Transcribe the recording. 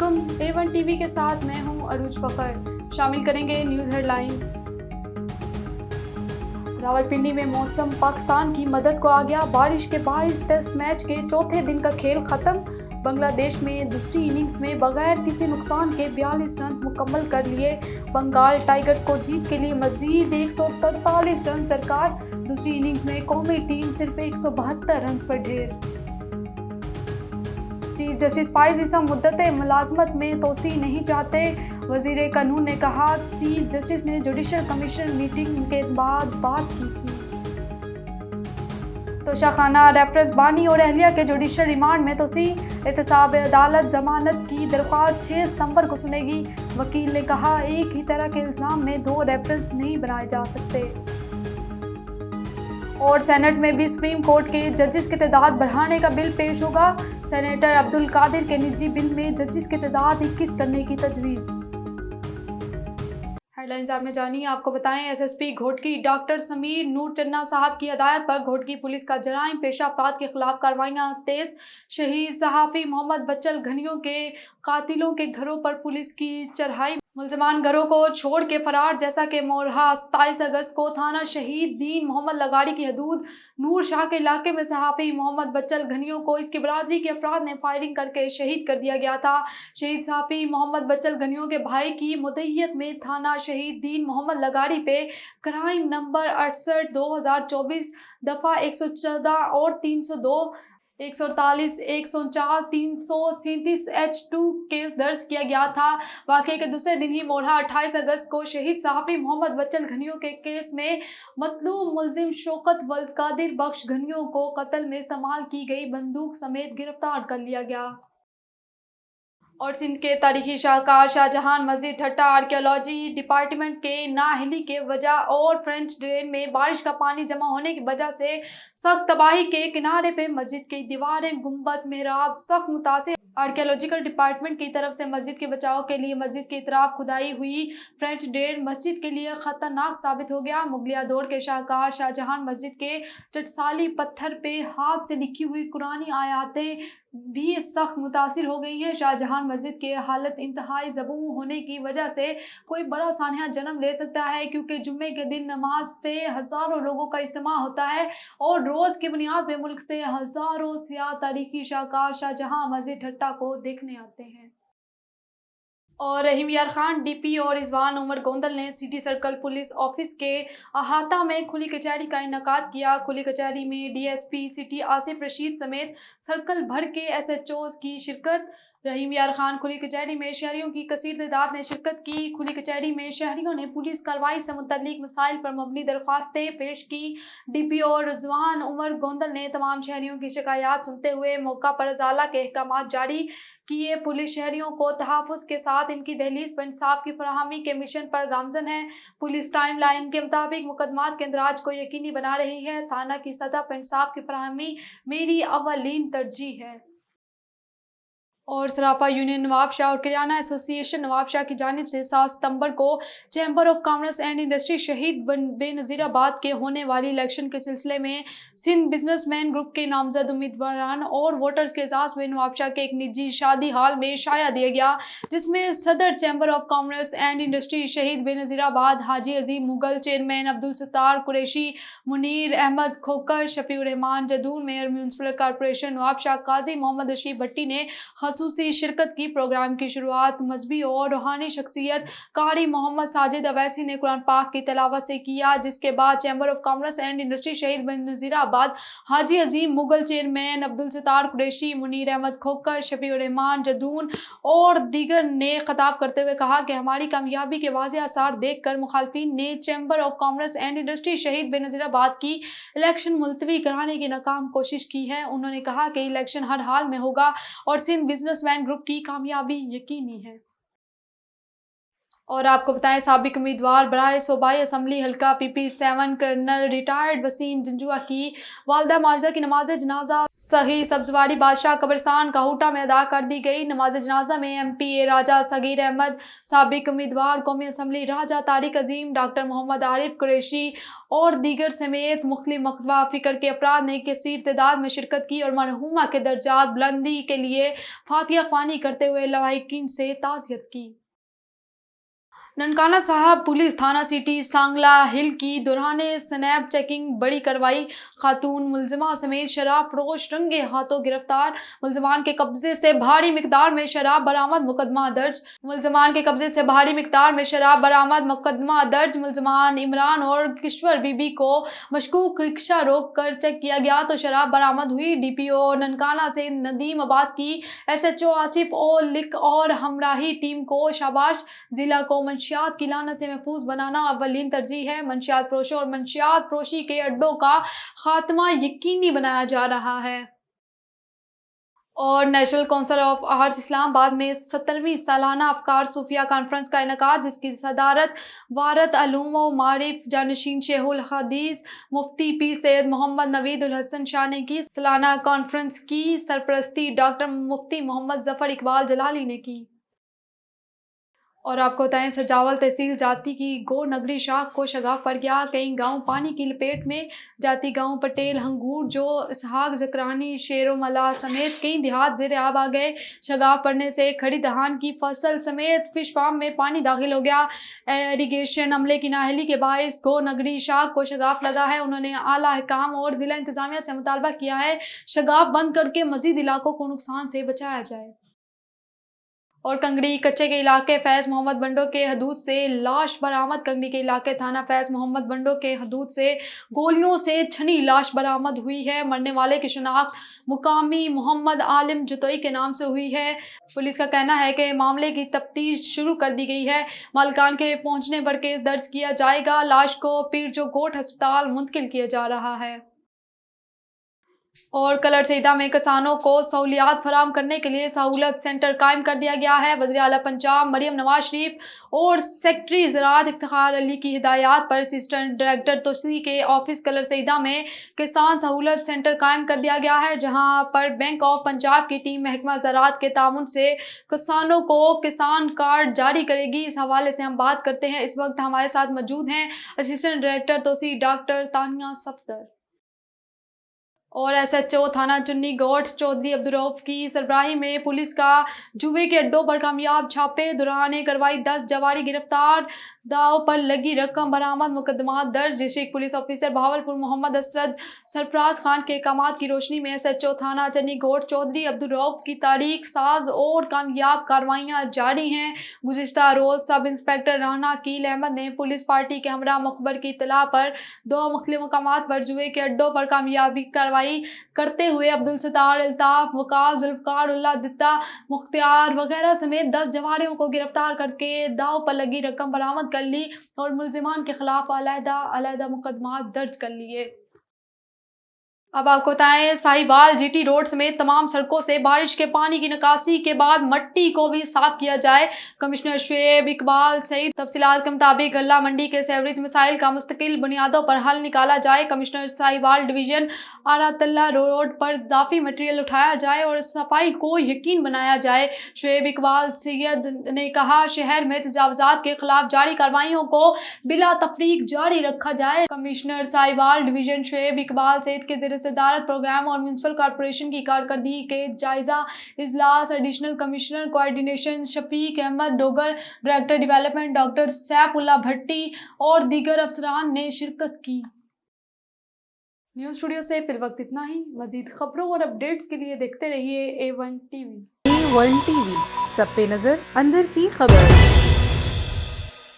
अस्सलामुअलैकुम, A1 TV के साथ मैं हूं अरूज फखर। शामिल करेंगे न्यूज़ हेडलाइंस। रावलपिंडी में मौसम पाकिस्तान की मदद को आ गया। बारिश के बाइस टेस्ट मैच के चौथे दिन का खेल खत्म। बांग्लादेश में दूसरी इनिंग्स में बगैर किसी नुकसान के 42 रन मुकम्मल कर लिए। बंगाल टाइगर्स को जीत के लिए मजीद 143 रन दरकार। दूसरी इनिंग्स में कौमी टीम सिर्फ 172 रन पर ढेर। चीफ जस्टिस फाइज ईसा मुद्दत मुलाजमत में तोसी नहीं चाहते। वजीर कानून ने कहा, चीफ जस्टिस ने जुडिशल कमीशन मीटिंग के बाद बात की थी। तोशाखाना रेफरेंस बानी और अहलिया के जुडिशल रिमांड में तोसी। एहतसाब अदालत जमानत की दरख्वास्त 6 सितंबर को सुनेगी। वकील ने कहा, एक ही तरह के इल्ज़ाम में 2 रेफरेंस नहीं बनाए जा सकते। और सेनेट में भी सुप्रीम कोर्ट के जजेस की तादाद बढ़ाने का बिल पेश होगा। सेनेटर अब्दुल कादिर के निजी बिल में जजेस की तादाद 21 करने की तजवीज़। हेडलाइंस आपने जानी। आपको बताएं, एसएसपी घोटकी डॉक्टर समीर नूर चन्ना साहब की हदायत पर घोटकी पुलिस का जराइम पेशा अपराध के खिलाफ कार्रवाइयां तेज। शहीद सहाफ़ी मोहम्मद बच्चल घनियों के कातिलों के घरों पर पुलिस की चढ़ाई। मुलजमान घरों को छोड़ के फरार। जैसा कि मोरहा 27 अगस्त को थाना शहीद दीन मोहम्मद लगाड़ी की हदूद नूर शाह के इलाके में सहाफ़ी मोहम्मद बच्चल घनियों को इसकी बरादरी के अफराद ने फायरिंग करके शहीद कर दिया गया था। शहीद सहाफ़ी मोहम्मद बच्चल घनियों के भाई की मुद्दईयत में थाना शहीद दीन मोहम्मद लगाड़ी पे क्राइम नंबर 68/2024 दफ़ा 114 और 302 148 104 337 H2 केस दर्ज किया गया था। वाक़े के दूसरे दिन ही मोरहा 28 अगस्त को शहीद सहाफ़ी मोहम्मद बच्चल घनियों के केस में मतलूब मुलजिम शौकत वल्द कादिर बख्श घनियों को कत्ल में इस्तेमाल की गई बंदूक समेत गिरफ्तार कर लिया गया। और सिंध के तारीखी शाहकार शाहजहां मस्जिद ठट्टा आर्कियोलॉजी डिपार्टमेंट के नाअहली के वजह और फ्रेंच ड्रेन में बारिश का पानी जमा होने की वजह से सख्त तबाही के किनारे पे मस्जिद की दीवारें गुंबद मेहराब सख्त मुतासिर। आर्कियोलॉजिकल डिपार्टमेंट की तरफ से मस्जिद के बचाव के लिए मस्जिद की तरफ खुदाई हुई फ्रेंच ड्रेन मस्जिद के लिए खतरनाक साबित हो गया। मुगलिया दौर के शाहकार शाहजहां मस्जिद के टटसाली पत्थर पे हाथ से लिखी हुई कुरानी आयातें भी सख्त मुतासिर हो गई हैं। शाहजहां मस्जिद की हालत इंतहाई ज़बूं होने की वजह से कोई बड़ा सानिया जन्म ले सकता है, क्योंकि जुम्मे के दिन नमाज पे हज़ारों लोगों का इज्तिमा होता है और रोज़ की बुनियाद पे मुल्क से हज़ारों सियाह तारीखी शाहकार शाहजहां मस्जिद ठट्टा को देखने आते हैं। और रहीम यार खान डीपी और रिजवान उमर गोंदल ने सिटी सर्कल पुलिस ऑफिस के अहाता में खुली कचहरी का इनेकाद किया। खुली कचहरी में डीएसपी सिटी आसिफ रशीद समेत सर्कल भर के एसएचओज की शिरकत। रहीम यार खान खुली कचहरी में शहरियों की कसीर तादाद ने शिरकत की। खुली कचहरी में शहरियों ने पुलिस कार्रवाई से मुतल्लिक मसाइल पर मबनी दरख्वास्तें पेश की। डीपी और रिजवान उमर गोंदल ने तमाम शहरियों की शिकायत सुनते हुए मौका पर अजाला के अहकाम जारी किए। पुलिस शहरियों को तहफ़्फ़ुज़ के साथ इनकी दहलीज पर इंसाफ की फराहमी के मिशन पर गामजन है। पुलिस टाइम लाइन के मुताबिक मुकदमात के इंदराज को यकीनी बना रही है। थाना की सतह पर इंसाफ की फराहमी मेरी अवलीन तरजीह है। और सराफा यूनियन नवाबशाह और किराना एसोसिएशन नवाबशाह की जानिब से 7 सितंबर को chamber of commerce and industry Shaheed Benazirabad के होने वाली इलेक्शन के सिलसिले में सिंध बिजनेसमैन ग्रुप के नामजद उम्मीदवारान और वोटर्स के एजाज़ में नवाबशाह के एक निजी शादी हाल में शाया दिया गया, जिसमें सदर chamber of commerce and industry Shaheed Benazirabad Haji Azeem Mughal, chairman Abdul Sattar Qureshi, Munir Ahmed Khokhar, Shafiur Rehman Jadoon, mayor municipal corporation Nawabshah Qazi Mohammad Rashid Bhatti ने खसूसी शिरकत की। प्रोग्राम की शुरुआत मजहबी और रूहानी शख्सियत कारी मोहम्मद साजिद अवैसी ने कुरान पाक की तिलावत से किया, जिसके बाद chamber of commerce and industry Shaheed Benazirabad Haji Azeem Mughal, chairman Abdul Sattar Qureshi, Munir Ahmed Khokhar, Shafiur Rehman Jadoon और दीगर ने खिताब करते हुए कहा कि हमारी कामयाबी के वाज़ेह आसार देख कर मुखालफिन ने chamber of commerce and industry Shaheed Benazirabad की इलेक्शन मुलतवी कराने की नाकाम कोशिश की है। उन्होंने कहा कि इलेक्शन हर हाल में होगा और सिंध बिजनेसमैन ग्रुप की कामयाबी यकीनी है। اور آپ کو بتائیں سابق امیدوار برائے صوبائی اسمبلی حلقہ PP7 colonel retired Wasim Janjua کی والدہ معجزہ کی نماز جنازہ صحیح سبزواری بادشاہ قبرستان کاہوٹہ میں ادا کر دی گئی۔ نماز جنازہ میں MP راجہ صغیر احمد، سابق امیدوار قومی اسمبلی راجہ طارق عظیم، ڈاکٹر محمد عارف قریشی اور دیگر سمیت مختلف مکتبہ فکر کے افراد نے کثیر تعداد میں شرکت کی اور مرحومہ کے درجات بلندی کے لیے فاتحہ خوانی کرتے ہوئے لواحقین سے تعزیت کی۔ ننکانہ صاحب پولیس تھانہ سٹی سانگلہ ہل کی دوران سنیپ چیکنگ بڑی کارروائی، خاتون ملزمہ سمیت شراب فروش رنگے ہاتھوں گرفتار، ملزمان کے قبضے سے بھاری مقدار میں شراب برآمد، مقدمہ درج۔ ملزمان کے قبضے سے بھاری مقدار میں شراب برآمد، مقدمہ درج۔ ملزمان عمران اور کشور بی بی کو مشکوک رکشہ روک کر چیک کیا گیا تو شراب برآمد ہوئی۔ DPO ننکانہ سے ندیم عباس کی SHO آصف او لک اور ہمراہی ٹیم کو شاباش۔ ضلع کو منشیات کی لعنت سے محفوظ بنانا اولین ترجیح ہے۔ منشیات فروشوں اور منشیات فروشی کے اڈوں کا خاتمہ یقینی بنایا جا رہا ہے۔ اور نیشنل کونسل آف آرٹس اسلام آباد میں 17ویں سالانہ افکار صوفیہ کانفرنس کا انعقاد، جس کی صدارت وزارت علوم و معارف جانشین شیخ الحدیث مفتی پیر سید محمد نوید الحسن شاہ نے کی۔ سالانہ کانفرنس کی سرپرستی ڈاکٹر مفتی محمد ظفر اقبال جلالی نے کی۔ اور آپ کو بتائیں سجاول تحصیل جاتی کی گو نگری شاخ کو شگاف پڑ گیا، کئی گاؤں پانی کی لپیٹ میں۔ جاتی گاؤں پٹیل ہنگور جو اسحاق زکرانی شیر و ملا سمیت کئی دیہات زیر آب آ گئے۔ شگاف پڑنے سے کھڑی دھان کی فصل سمیت فش فارم میں پانی داخل ہو گیا۔ ایریگیشن عملے کی نااہلی کے باعث گو نگری شاخ کو شگاف لگا ہے۔ انہوں نے اعلیٰ حکام اور ضلع انتظامیہ سے مطالبہ کیا ہے شگاف بند کر کے مزید علاقوں کو نقصان سے بچایا جائے۔ اور کنگڑی کچے کے علاقے فیض محمد بنڈو کے حدود سے لاش برآمد۔ کنگڑی کے علاقے تھانہ فیض محمد بنڈو کے حدود سے گولیوں سے چھنی لاش برآمد ہوئی ہے۔ مرنے والے کی شناخت مقامی محمد عالم جتوئی کے نام سے ہوئی ہے۔ پولیس کا کہنا ہے کہ معاملے کی تفتیش شروع کر دی گئی ہے، مالکان کے پہنچنے پر کیس درج کیا جائے گا۔ لاش کو پیرجو گوٹ ہسپتال منتقل کیا جا رہا ہے۔ اور کلر سیدہ میں کسانوں کو سہولیات فراہم کرنے کے لیے سہولت سینٹر قائم کر دیا گیا ہے۔ وزیر اعلیٰ پنجاب مریم نواز شریف اور سیکرٹری زراعت افتخار علی کی ہدایات پر اسسٹنٹ ڈائریکٹر توسیع کے آفس کلر سیدہ میں کسان سہولت سینٹر قائم کر دیا گیا ہے، جہاں پر بینک آف پنجاب کی ٹیم محکمہ زراعت کے تعاون سے کسانوں کو کسان کارڈ جاری کرے گی۔ اس حوالے سے ہم بات کرتے ہیں، اس وقت ہمارے ساتھ موجود ہیں اسسٹنٹ ڈائریکٹر توسیع ڈاکٹر تانیہ صفدر اور SHO تھانہ چنی گوٹ چودھری عبدالرؤف کی سربراہی میں پولیس کا جوئے کے اڈوں پر کامیاب چھاپے، دوران کارروائی 10 جواری گرفتار، داؤ پر لگی رقم برآمد، مقدمات درج۔ ڈسٹرکٹ پولیس آفیسر بہاولپور محمد اسد سرفراز خان کے احکامات کی روشنی میں SHO تھانہ چنی گوٹ چودھری عبدالرؤف کی تاریخ ساز اور کامیاب کارروائیاں جاری ہیں۔ گزشتہ روز سب انسپکٹر رانا کیل احمد نے پولیس پارٹی کے ہمراہ مخبر کی اطلاع پر 2 مختلف مقامات پر جوئے کے اڈوں پر کامیابی کارروائی کرتے ہوئے عبدالستار، الطاف، وقاص، ذوالفقار اللہ، دتا، مختار وغیرہ سمیت 10 جواریوں کو گرفتار کر کے داؤ پر لگی رقم برآمد کر لی اور ملزمان کے خلاف علیحدہ مقدمات درج کر لیے۔ اب آپ کو بتائیں ساہیوال GT روڈ سمیت تمام سڑکوں سے بارش کے پانی کی نکاسی کے بعد مٹی کو بھی صاف کیا جائے۔ کمشنر شعیب اقبال سعید تفصیلات کے مطابق غلہ منڈی کے سیوریج مسائل کا مستقل بنیادوں پر حل نکالا جائے۔ کمشنر ساہیوال ڈویژن آرات اللہ روڈ پر اضافی مٹیریل اٹھایا جائے اور صفائی کو یقین بنایا جائے۔ شعیب اقبال سعید نے کہا شہر میں تجاوزات کے خلاف جاری کارروائیوں کو بلا تفریق جاری رکھا جائے۔ کمشنر ساہیوال ڈویژن شعیب اقبال سعید کے زیر صدارت پروگرام اور میونسپل کارپوریشن کی کارکردگی کے جائزہ اجلاس additional commissioner coordination Shafiq Ahmed Dogar, director development doctor Saif Ullah Bhatti اور دیگر افسران نے شرکت کی۔ نیوز اسٹوڈیو سے فی الوقت اتنا ہی۔ مزید خبروں اور اپڈیٹس کے لیے دیکھتے رہیے A1 TV۔ A1 TV، سب پہ نظر، اندر کی خبر۔